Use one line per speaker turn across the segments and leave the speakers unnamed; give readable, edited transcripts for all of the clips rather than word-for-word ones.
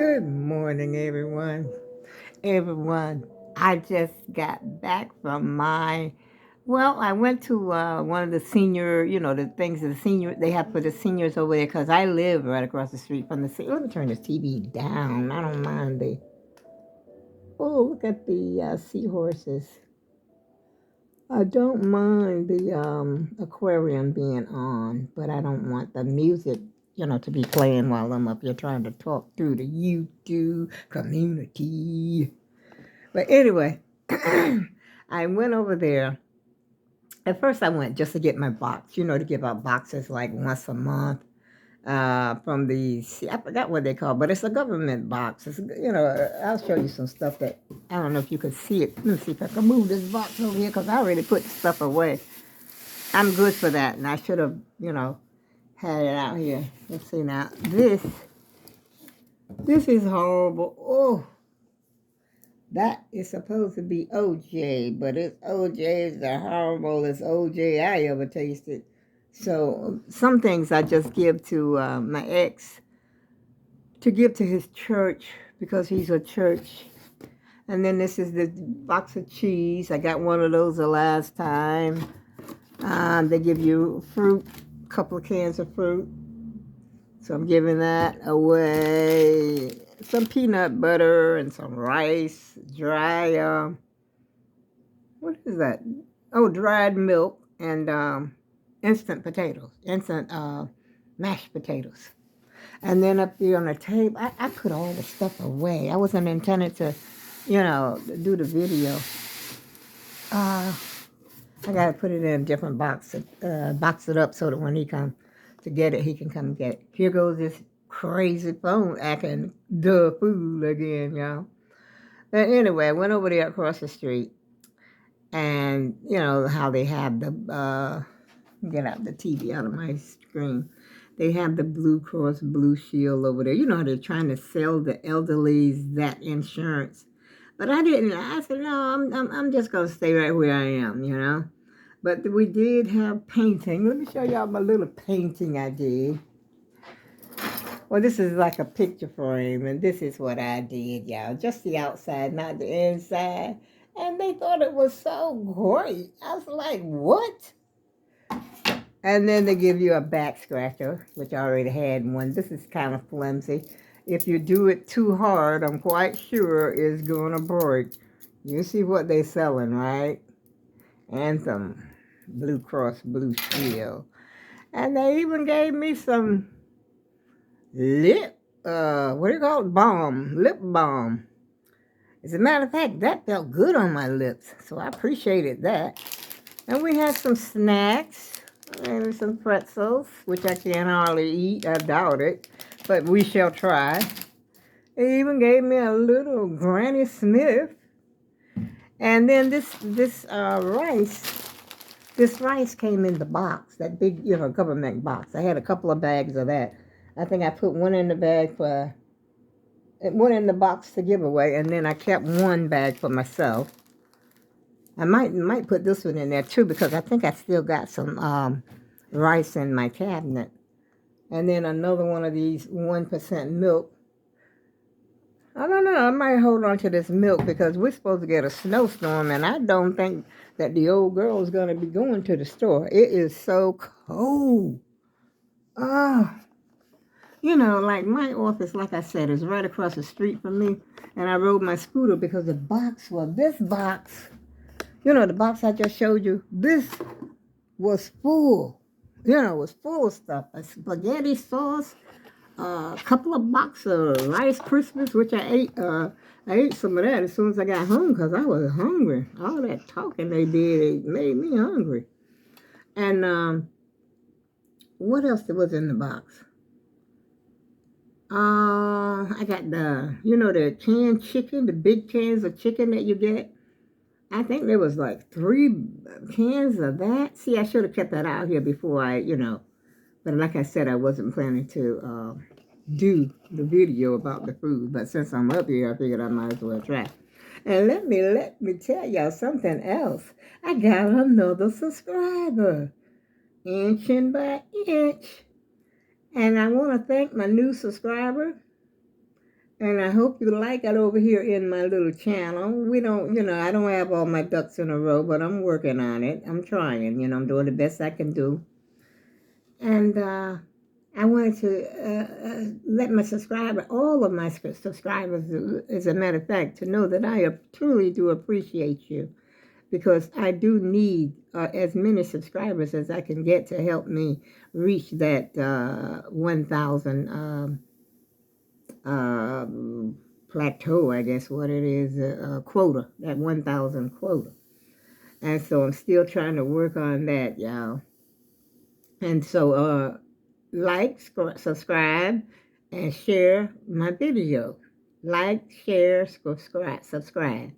Good morning, everyone. Everyone, I just got back from I went to one of the senior, the things that the senior, they have for the seniors over there because I live right across the street from the, let me turn this TV down. I don't mind look at the seahorses. I don't mind the aquarium being on, but I don't want the music, to be playing while I'm up here trying to talk through the YouTube community. But anyway, I went over there. At first, I went just to get my box, to give out boxes like once a month from I forgot what they call, but it's a government box. I'll show you some stuff that I don't know if you can see it. Let me see if I can move this box over here because I already put the stuff away. I'm good for that, and I should have, had it out here. Let's see now. This is horrible. Oh, that is supposed to be OJ, but OJ is the horriblest OJ I ever tasted. So some things I just give to my ex to give to his church because he's a church. And then this is the box of cheese. I got one of those the last time. They give you fruit, a couple of cans of fruit. So I'm giving that away. Some peanut butter and some rice, dry, what is that? Oh, dried milk and instant potatoes, instant mashed potatoes. And then up there on the table, I put all the stuff away. I wasn't intended to, do the video. I got to put it in a different box, box it up so that when he comes to get it, he can come get it. Here goes this crazy phone acting the fool again, y'all. But anyway, I went over there across the street, and you know how they have the, get out the TV out of my screen. They have the Blue Cross Blue Shield over there. You know how they're trying to sell the elderlies that insurance. But I didn't. I said, no, I'm just going to stay right where I am. But we did have painting. Let me show y'all my little painting I did. Well, this is like a picture frame, and this is what I did, y'all. Just the outside, not the inside. And they thought it was so great. I was like, what? And then they give you a back scratcher, which I already had one. This is kind of flimsy. If you do it too hard, I'm quite sure it's going to break. You see what they're selling, right? Anthem, Blue Cross Blue Shield. And they even gave me some lip, what do you call it? Balm, lip balm. As a matter of fact, that felt good on my lips, so I appreciated that. And we had some snacks, maybe some pretzels, which I can't hardly eat, I doubt it, but we shall try. They even gave me a little Granny Smith. And then this rice came in the box, that big, government box. I had a couple of bags of that. I think I put one in the bag one in the box to give away, and then I kept one bag for myself. I might put this one in there too because I think I still got some rice in my cabinet. And then another one of these 1% milk. I don't know. I might hold on to this milk because we're supposed to get a snowstorm, and I don't think that the old girl is going to be going to the store. It is so cold. Oh. Like my office, like I said, is right across the street from me. And I rode my scooter because this box, the box I just showed you, this was full. It was full of stuff. A spaghetti sauce, a couple of boxes of Rice Krispies, which I ate. I ate some of that as soon as I got home because I was hungry. All that talking they did, it made me hungry. And what else was in the box? I got the canned chicken, the big cans of chicken that you get. I think there was like 3 cans of that. See, I should have kept that out here before but like I said, I wasn't planning to do the video about the food. But since I'm up here, I figured I might as well try. And let me tell y'all something else. I got another subscriber, inch by inch. And I want to thank my new subscriber. And I hope you like it over here in my little channel. We don't, I don't have all my ducks in a row, but I'm working on it. I'm trying, I'm doing the best I can do. And I wanted to let my subscriber, all of my subscribers, as a matter of fact, to know that I truly do appreciate you, because I do need as many subscribers as I can get to help me reach that 1,000 plateau, I guess what it is, quota, that 1,000 quota. And so I'm still trying to work on that, y'all. And so like, subscribe, and share my video. Like, share, subscribe.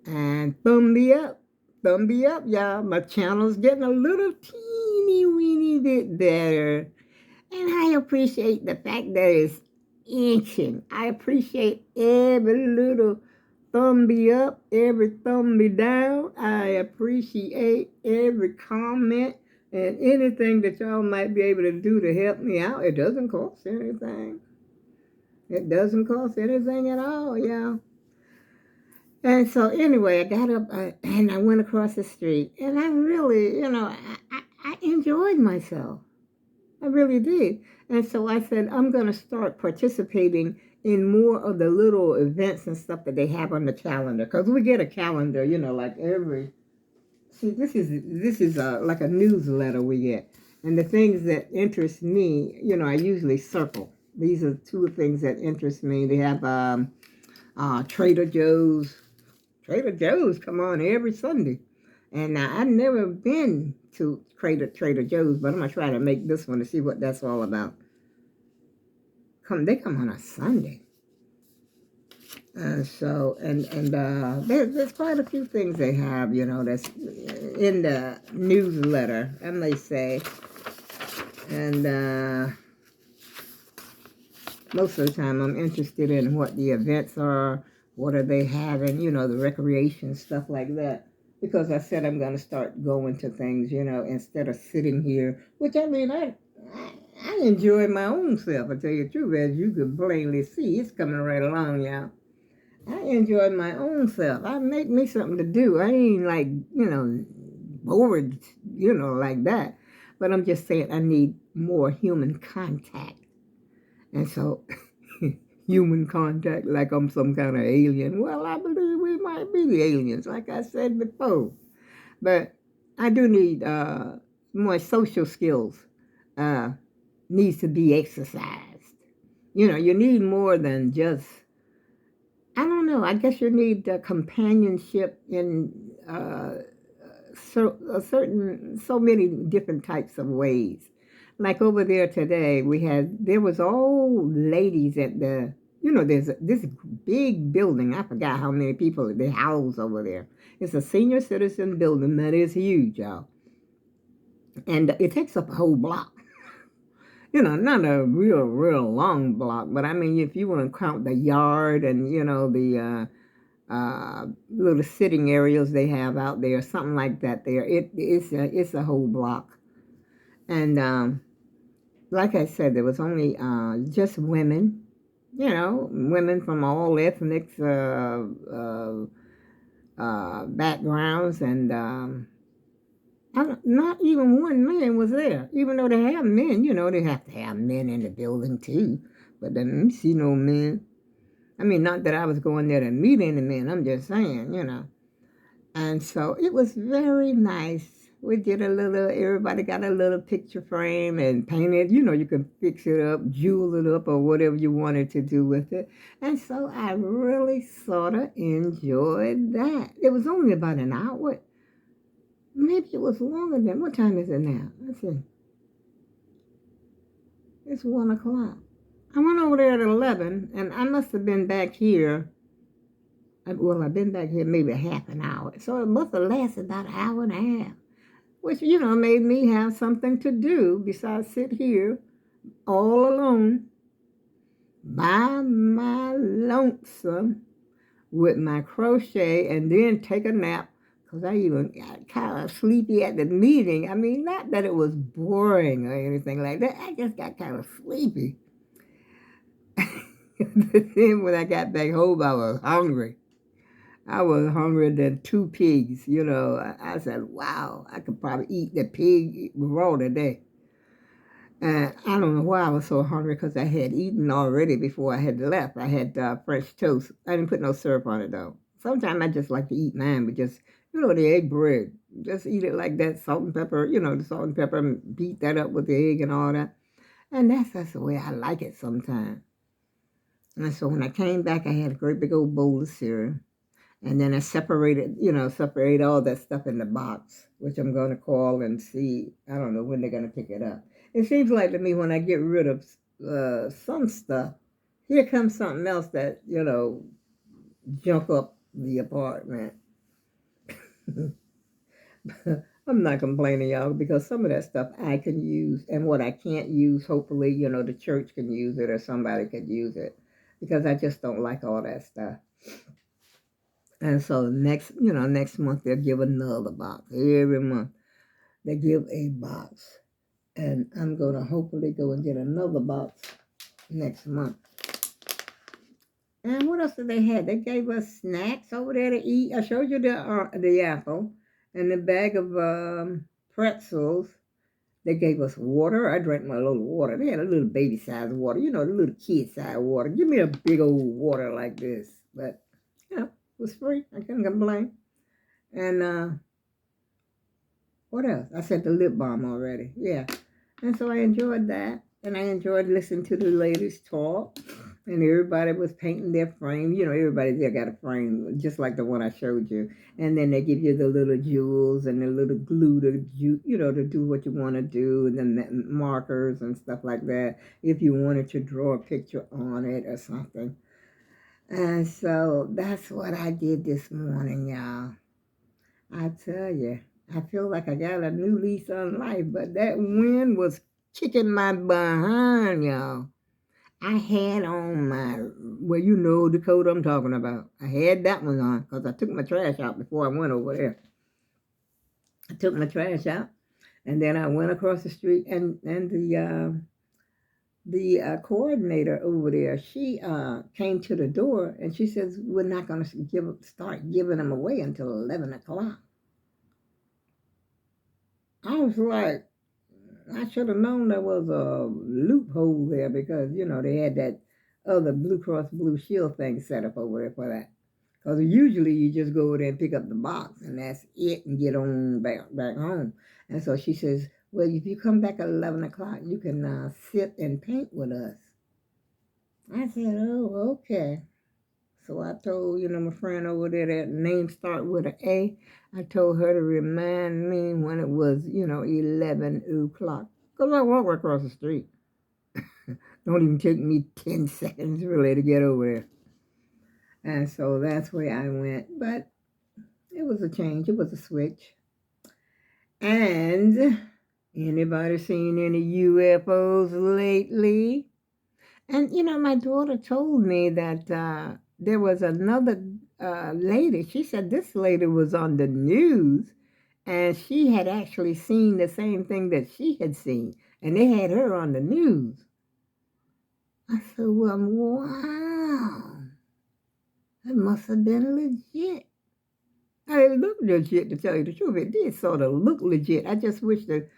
And thumb me up. Thumb me up, y'all. My channel's getting a little teeny weeny bit better. And I appreciate the fact that it's inching. I appreciate every little thumb me up, every thumb me down. I appreciate every comment and anything that y'all might be able to do to help me out. It doesn't cost anything. It doesn't cost anything at all, y'all. And so anyway, I got up and I went across the street, and I really, I enjoyed myself. I really did. And so I said, I'm going to start participating in more of the little events and stuff that they have on the calendar. Because we get a calendar, like this is like a newsletter we get. And the things that interest me, I usually circle. These are two things that interest me. They have Trader Joe's. Trader Joe's come on every Sunday. And I've never been to Trader Joe's, but I'm going to try to make this one to see what that's all about. They come on a Sunday. There's quite a few things they have, that's in the newsletter, I may say. And most of the time I'm interested in what the events are, what are they having, the recreation, stuff like that. Because I said I'm going to start going to things, instead of sitting here, which I mean, I enjoy my own self, I tell you the truth, as you can plainly see. It's coming right along, y'all. I enjoy my own self. I make me something to do. I ain't like, bored, like that. But I'm just saying I need more human contact. And so, human contact, like I'm some kind of alien. Well, I believe we might be the aliens, like I said before. But I do need more social skills. Needs to be exercised. You need more than just, I don't know, I guess you need companionship in so many different types of ways. Like over there today, there was old ladies at there's this big building. I forgot how many people they house over there. It's a senior citizen building that is huge, y'all. And it takes up a whole block. Not a real long block, but I mean, if you want to count the yard and, the little sitting areas they have out there, something like that there, it's a whole block. And like I said, there was only just women, women from all ethnic backgrounds, and not even one man was there, even though they have men, they have to have men in the building too, but they didn't see no men. I mean, not that I was going there to meet any men, I'm just saying, And so it was very nice. We did everybody got a little picture frame and painted, you can fix it up, jewel it up, or whatever you wanted to do with it. And so I really sort of enjoyed that. It was only about an hour. Maybe it was longer than, what time is it now? Let's see. It's 1 o'clock. I went over there at 11, and I must have been back here. Well, I've been back here maybe half an hour. So it must have lasted about an hour and a half, which, made me have something to do besides sit here all alone by my lonesome with my crochet and then take a nap. Because I even got kind of sleepy at the meeting. I mean, not that it was boring or anything like that. I just got kind of sleepy. Then when I got back home, I was hungry. I was hungrier than two pigs, you know. I said, wow, I could probably eat the pig raw today. And I don't know why I was so hungry because I had eaten already before I had left. I had French toast. I didn't put no syrup on it though. Sometimes I just like to eat mine, but just, you know, the egg bread. Just eat it like that, salt and pepper, you know, the salt and pepper, and beat that up with the egg and all that. And that's the way I like it sometimes. And so when I came back, I had a great big old bowl of cereal. And then I separated, you know, separate all that stuff in the box, which I'm going to call and see. I don't know when they're going to pick it up. It seems like to me when I get rid of some stuff, here comes something else that, you know, junk up the apartment. I'm not complaining, y'all, because some of that stuff I can use, and what I can't use, hopefully, you know, the church can use it or somebody could use it, because I just don't like all that stuff. And so next month they'll give another box. Every month they give a box. And I'm going to hopefully go and get another box next month. And what else did they have? They gave us snacks over there to eat. I showed you the apple and the bag of pretzels. They gave us water. I drank my little water. They had a little baby size water, you know, the little kid size water. Give me a big old water like this. But, you know, it was free. I couldn't complain. And what else? I said the lip balm already. Yeah. And so I enjoyed that. And I enjoyed listening to the ladies talk. And everybody was painting their frame. You know, everybody there got a frame, just like the one I showed you. And then they give you the little jewels and the little glue to, you know, to do what you want to do. And then the markers and stuff like that, if you wanted to draw a picture on it or something. And so that's what I did this morning, y'all. I tell you, I feel like I got a new lease on life, but that wind was kicking my behind, y'all. I had on well, you know the coat I'm talking about. I had that one on because I took my trash out before I went over there. I took my trash out, and then I went across the street, and the coordinator over there, she came to the door, and she says, we're not going to start giving them away until 11 o'clock. I was like, I should have known there was a loophole there because, you know, they had that other Blue Cross Blue Shield thing set up over there for that. Because usually you just go over there and pick up the box and that's it and get on back home. And so she says, well, if you come back at 11 o'clock, you can sit and paint with us. I said, oh, okay. So I told, you know, my friend over there that name start with an A. I told her to remind me when it was, you know, 11 o'clock. Because I walk right across the street. Don't even take me 10 seconds really to get over there. And so that's where I went. But it was a change. It was a switch. And anybody seen any UFOs lately? And, you know, my daughter told me that there was another lady. She said this lady was on the news and she had actually seen the same thing that she had seen. And they had her on the news. I said, well, wow. That must have been legit. It looked legit, to tell you the truth. It did sort of look legit. I just wish that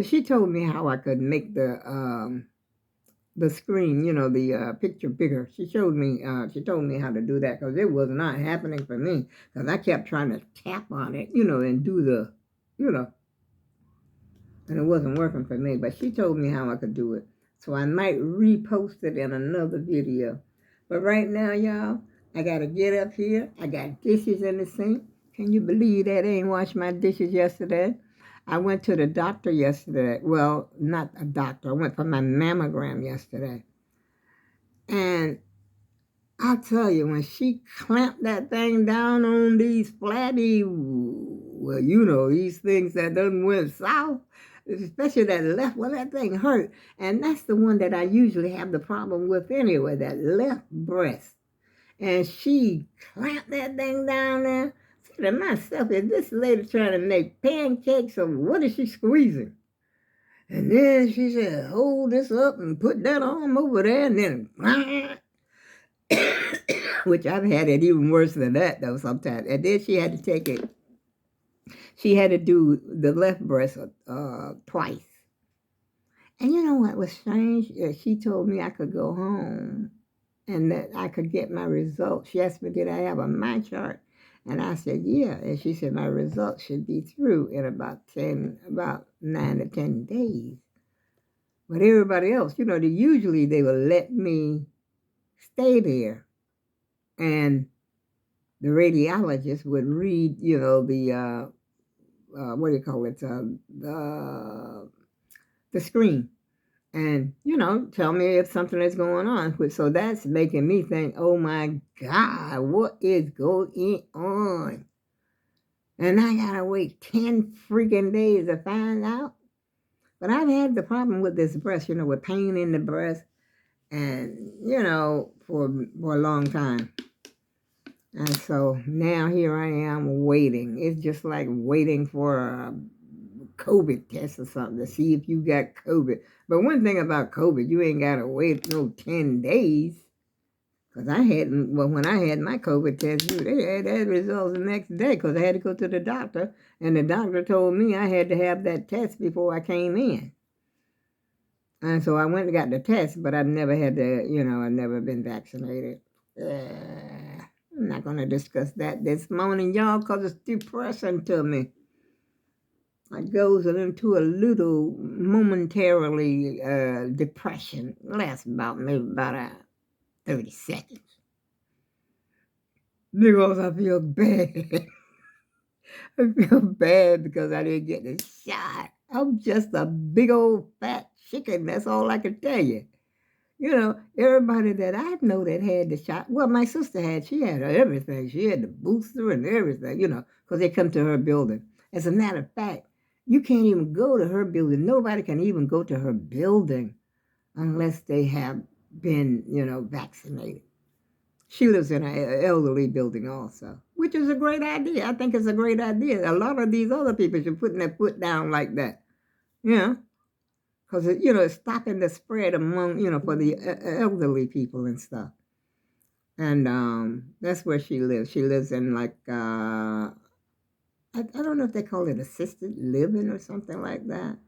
she told me how I could make the screen, you know, the picture bigger. She told me how to do that because it was not happening for me because I kept trying to tap on it, you know, and do the, you know, and it wasn't working for me. But she told me how I could do it. So I might repost it in another video. But right now, y'all, I got to get up here. I got dishes in the sink. Can you believe that I ain't washed my dishes yesterday? I went to the doctor yesterday. Well, not a doctor. I went for my mammogram yesterday. And I tell you, when she clamped that thing down on these flabby, well, you know, these things that done went south, especially that left, well, that thing hurt. And that's the one that I usually have the problem with anyway, that left breast. And she clamped that thing down there. I said to myself, is this lady trying to make pancakes or what is she squeezing? And then she said, hold this up and put that arm over there and then which I've had it even worse than that, though, sometimes. And then she had to take it, she had to do the left breast twice. And you know what was strange? She told me I could go home and that I could get my results. She asked me, did I have a my chart? And I said, yeah. And she said, my results should be through in about 9 to 10 days. But everybody else, usually they will let me stay there. And the radiologist would read, the, what do you call it, the screen. And, tell me if something is going on. So that's making me think, oh my God, what is going on? And I got to wait 10 freaking days to find out. But I've had the problem with this breast, with pain in the breast. And, for a long time. And so now here I am waiting. It's just like waiting for a COVID test or something to see if you got COVID. But one thing about COVID, you ain't got to wait no 10 days. Because when I had my COVID test, they had results the next day because I had to go to the doctor. And the doctor told me I had to have that test before I came in. And so I went and got the test, but I've never had I've never been vaccinated. I'm not going to discuss that this morning, y'all, because it's depressing to me. I goes into a little momentarily depression. Lasts maybe about 30 seconds. Because I feel bad. I feel bad because I didn't get the shot. I'm just a big old fat chicken. That's all I can tell you. Everybody that I know that had the shot, well, my sister she had everything. She had the booster and everything, because they come to her building. As a matter of fact, you can't even go to her building. Nobody can even go to her building unless they have been, vaccinated. She lives in an elderly building also, which is a great idea. I think it's a great idea. A lot of these other people should put their foot down like that. Because, it's stopping the spread among, for the elderly people and stuff. And that's where she lives. She lives in like, I don't know if they call it assisted living or something like that.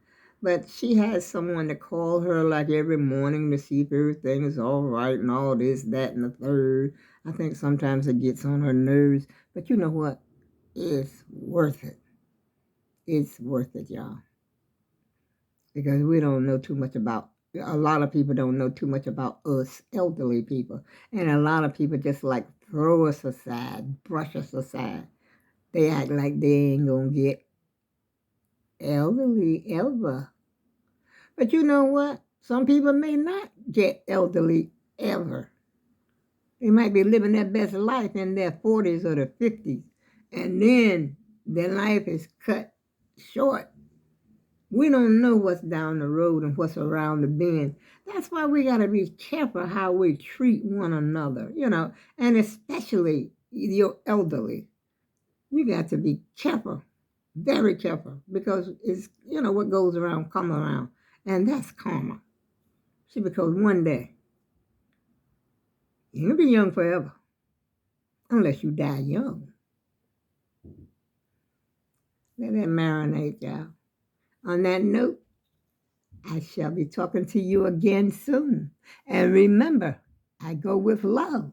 But she has someone to call her like every morning to see if everything is all right and all this, that, and the third. I think sometimes it gets on her nerves. But you know what? It's worth it. It's worth it, y'all. Because we don't know too much about, a lot of people don't know too much about us elderly people. And a lot of people just like throw us aside, brush us aside. They act like they ain't going to get elderly ever. But you know what? Some people may not get elderly ever. They might be living their best life in their 40s or their 50s. And then their life is cut short. We don't know what's down the road and what's around the bend. That's why we got to be careful how we treat one another, and especially your elderly. You got to be careful, very careful, because it's, what goes around, come around. And that's karma. See, because one day, you'll be young forever, unless you die young. Let that marinate, y'all. On that note, I shall be talking to you again soon. And remember, I go with love.